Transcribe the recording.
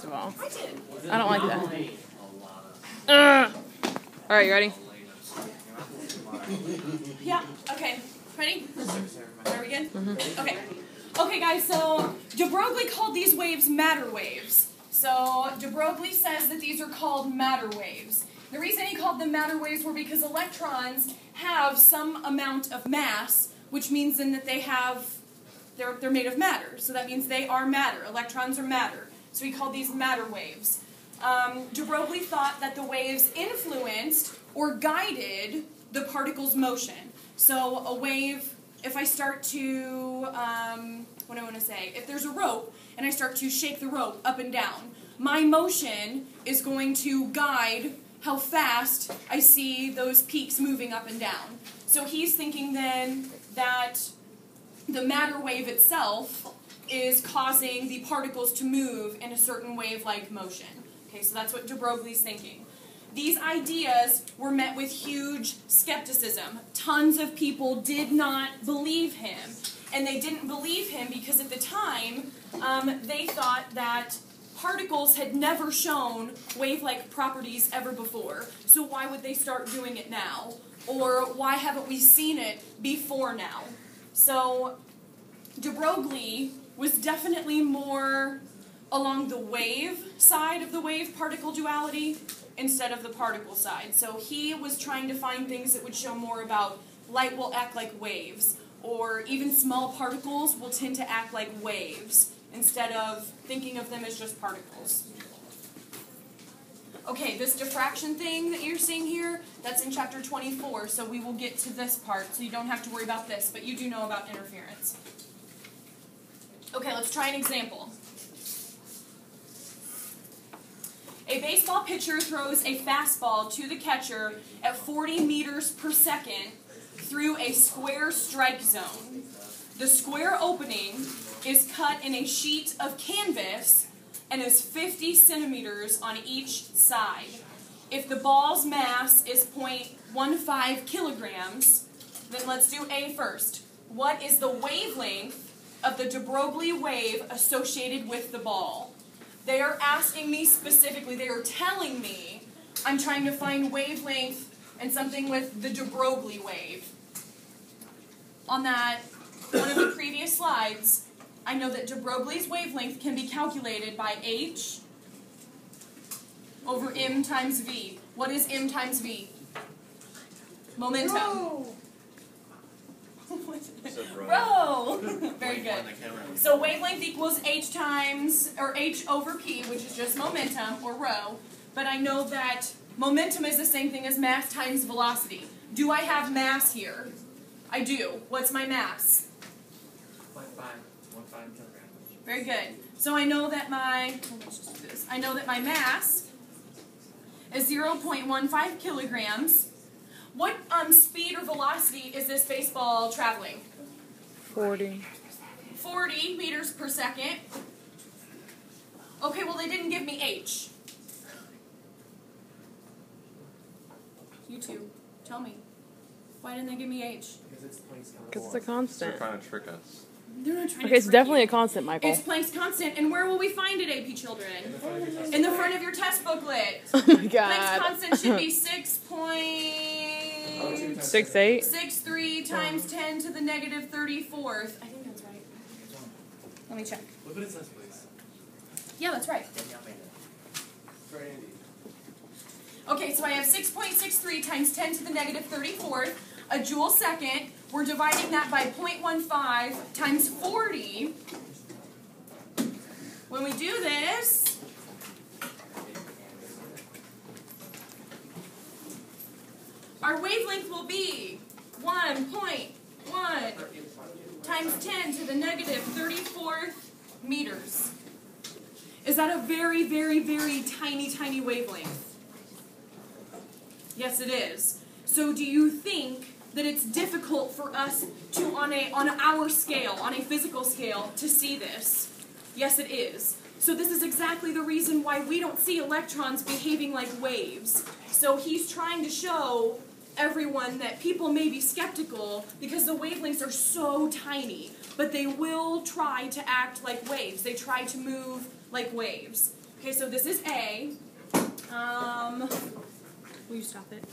Of all. I did. I don't like that. Alright, you ready? Yeah, okay. Ready? Are we good? Mm-hmm. Okay. Okay, guys, so de Broglie called these waves matter waves. So de Broglie says that these are called matter waves. The reason he called them matter waves were because electrons have some amount of mass, which means then that they're made of matter. So that means they are matter. Electrons are matter. So he called these matter waves. De Broglie thought that the waves influenced or guided the particle's motion. So a wave, if I start to, what do I want to say? If there's a rope and I start to shake the rope up and down, my motion is going to guide how fast I see those peaks moving up and down. So he's thinking then that the matter wave itself is causing the particles to move in a certain wave-like motion. Okay, so that's what de Broglie's thinking. These ideas were met with huge skepticism. Tons of people did not believe him. And they didn't believe him because at the time, they thought that particles had never shown wave-like properties ever before. So why would they start doing it now? Or why haven't we seen it before now? So de Broglie was definitely more along the wave side of the wave-particle duality instead of the particle side. So he was trying to find things that would show more about light will act like waves, or even small particles will tend to act like waves instead of thinking of them as just particles. Okay, this diffraction thing that you're seeing here, that's in chapter 24, so we will get to this part, so you don't have to worry about this, but you do know about interference. Okay, let's try an example. A baseball pitcher throws a fastball to the catcher at 40 meters per second through a square strike zone. The square opening is cut in a sheet of canvas and is 50 centimeters on each side. If the ball's mass is 0.15 kilograms, then let's do A first. What is the wavelength of the de Broglie wave associated with the ball? They are asking me specifically, they are telling me I'm trying to find wavelength and something with the de Broglie wave. On that, one of the previous slides, I know that de Broglie's wavelength can be calculated by H over M times V. What is M times V? Momentum. Rho. Rho. Very good. So wavelength equals H over P, which is just momentum, or rho. But I know that momentum is the same thing as mass times velocity. Do I have mass here? I do. What's my mass? 0.15 kilograms. Very good. So I know that my mass is 0.15 kilograms. What speed or velocity is this baseball traveling? 40. 40 meters per second. Okay, well they didn't give me H. You two, tell me. Why didn't they give me H? Because it's a constant. They're trying to trick us. They're not trying to Okay, it's trick definitely you. a constant, Michael. It's Planck's constant, and where will we find it, AP children? In the front of your test booklet. Oh my Planck's god. constant should be 6.63 6.8? times 10 to the negative 34th. I think that's right. Let me check. Look what it says, please. Yeah, that's right. Okay, so I have 6.63 times 10 to the negative 34th, a joule second. We're dividing that by 0.15 times 40. When we do this, our wavelength will be 1.1 times 10 to the negative 34th meters. Is that a very, very, very tiny, tiny wavelength? Yes, it is. So do you think that it's difficult for us to, on our scale, on a physical scale, to see this? Yes, it is. So this is exactly the reason why we don't see electrons behaving like waves. So he's trying to show everyone that people may be skeptical because the wavelengths are so tiny, but they will try to act like waves. They try to move like waves. Okay, so this is A. Will you stop it?